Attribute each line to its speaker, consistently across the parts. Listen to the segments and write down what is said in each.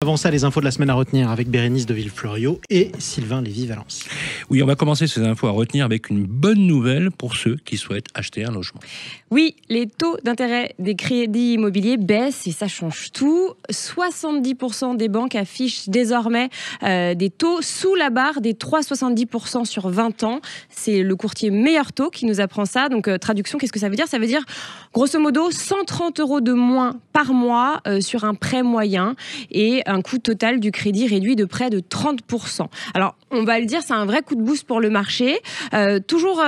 Speaker 1: Avant ça, les infos de la semaine à retenir avec Bérénice de Villefloriot et Sylvain Lévy-Valence.
Speaker 2: Oui, on va commencer ces infos à retenir avec une bonne nouvelle pour ceux qui souhaitent acheter un logement.
Speaker 3: Oui, les taux d'intérêt des crédits immobiliers baissent et ça change tout. 70% des banques affichent désormais des taux sous la barre des 3,70% sur 20 ans. C'est le courtier Meilleur Taux qui nous apprend ça. Donc, traduction, qu'est-ce que ça veut dire ? Ça veut dire, grosso modo, 130 € de moins par mois sur un prêt moyen et un coût total du crédit réduit de près de 30%. Alors, on va le dire, c'est un vrai coup de boost pour le marché. Toujours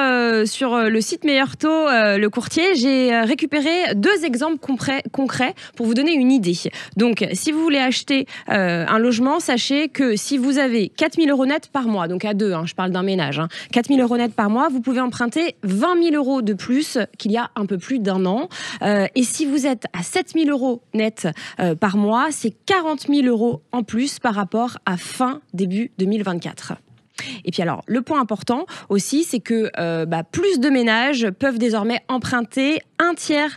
Speaker 3: sur le site Meilleur Taux, le courtier, j'ai récupéré 2 exemples concrets pour vous donner une idée. Donc, si vous voulez acheter un logement, sachez que si vous avez 4 000 € net par mois, donc à deux, je parle d'un ménage, 4 000 € net par mois, vous pouvez emprunter 20 000 € de plus qu'il y a un peu plus d'un an. Et si vous êtes à 7 000 € net par mois, c'est 40 000 € en plus par rapport à début 2024. Et puis alors, le point important aussi, c'est que plus de ménages peuvent désormais emprunter. Un tiers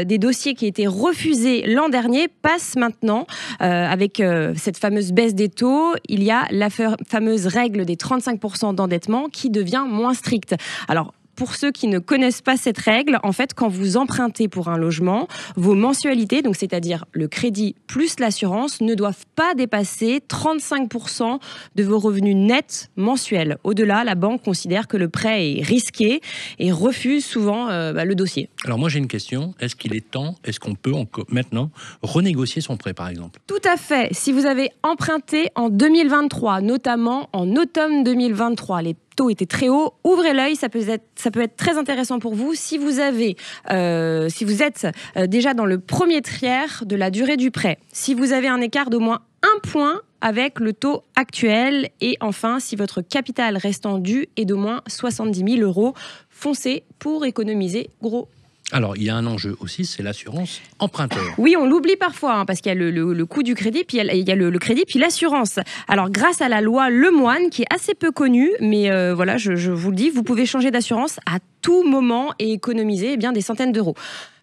Speaker 3: des dossiers qui étaient refusés l'an dernier passent maintenant avec cette fameuse baisse des taux. Il y a la fameuse règle des 35% d'endettement qui devient moins stricte. Alors, pour ceux qui ne connaissent pas cette règle, en fait, quand vous empruntez pour un logement, vos mensualités, donc c'est-à-dire le crédit plus l'assurance, ne doivent pas dépasser 35% de vos revenus nets mensuels. Au-delà, la banque considère que le prêt est risqué et refuse souvent le dossier.
Speaker 2: Alors moi j'ai une question, est-ce qu'on peut maintenant renégocier son prêt par exemple ?
Speaker 3: Tout à fait. Si vous avez emprunté en 2023, notamment en automne 2023, les taux étaient très hauts, ouvrez l'œil, ça peut être très intéressant pour vous si vous êtes déjà dans le premier tiers de la durée du prêt, si vous avez un écart d'au moins 1 point avec le taux actuel et enfin si votre capital restant dû est d'au moins 70 000 €, foncez pour économiser gros.
Speaker 2: Alors, il y a un enjeu aussi, c'est l'assurance emprunteur.
Speaker 3: Oui, on l'oublie parfois, parce qu'il y a le coût du crédit, puis il y a le crédit, puis l'assurance. Alors, grâce à la loi Lemoine, qui est assez peu connue, mais voilà, je vous le dis, vous pouvez changer d'assurance à tout moment et économiser des centaines d'euros.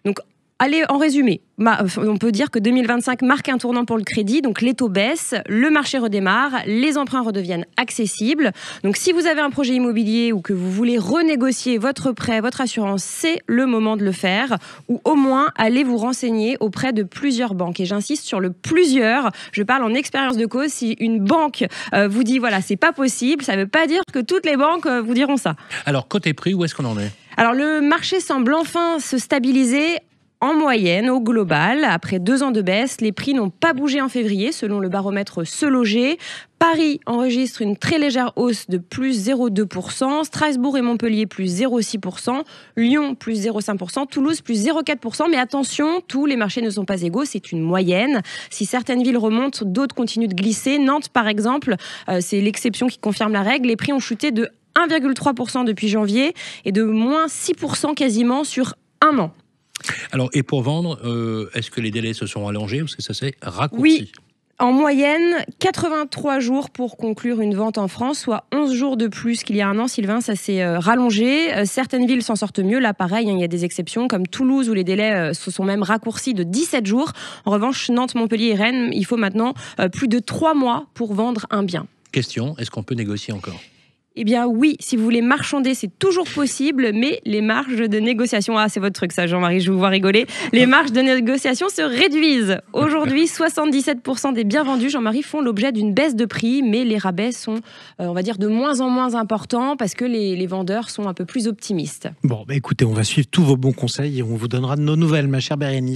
Speaker 3: Donc, allez, en résumé, on peut dire que 2025 marque un tournant pour le crédit, donc les taux baissent, le marché redémarre, les emprunts redeviennent accessibles. Donc si vous avez un projet immobilier ou que vous voulez renégocier votre prêt, votre assurance, c'est le moment de le faire, ou au moins allez vous renseigner auprès de plusieurs banques. Et j'insiste sur le plusieurs, je parle en expérience de cause, si une banque vous dit voilà, c'est pas possible, ça ne veut pas dire que toutes les banques vous diront ça.
Speaker 2: Alors côté prix, où est-ce qu'on en est ?
Speaker 3: Alors le marché semble enfin se stabiliser. En moyenne, au global, après 2 ans de baisse, les prix n'ont pas bougé en février, selon le baromètre Se Loger. Paris enregistre une très légère hausse de plus 0,2%, Strasbourg et Montpellier plus 0,6%, Lyon plus 0,5%, Toulouse plus 0,4%. Mais attention, tous les marchés ne sont pas égaux, c'est une moyenne. Si certaines villes remontent, d'autres continuent de glisser. Nantes, par exemple, c'est l'exception qui confirme la règle. Les prix ont chuté de 1,3% depuis janvier et de moins 6% quasiment sur un an.
Speaker 2: Alors, et pour vendre, est-ce que les délais se sont allongés ou est-ce que ça s'est raccourci ?
Speaker 3: Oui, en moyenne, 83 jours pour conclure une vente en France, soit 11 jours de plus qu'il y a un an. Sylvain, ça s'est rallongé. Certaines villes s'en sortent mieux. Là, pareil, il y a des exceptions, comme Toulouse, où les délais se sont même raccourcis de 17 jours. En revanche, Nantes, Montpellier et Rennes, il faut maintenant plus de 3 mois pour vendre un bien.
Speaker 2: Question, est-ce qu'on peut négocier encore ?
Speaker 3: Eh bien oui, si vous voulez marchander, c'est toujours possible, mais les marges de négociation, c'est votre truc ça Jean-Marie, je vous vois rigoler, les marges de négociation se réduisent. Aujourd'hui, 77% des biens vendus, Jean-Marie, font l'objet d'une baisse de prix, mais les rabais sont, on va dire, de moins en moins importants parce que les vendeurs sont un peu plus optimistes.
Speaker 1: Bon, écoutez, on va suivre tous vos bons conseils et on vous donnera de nos nouvelles, ma chère Bérénice.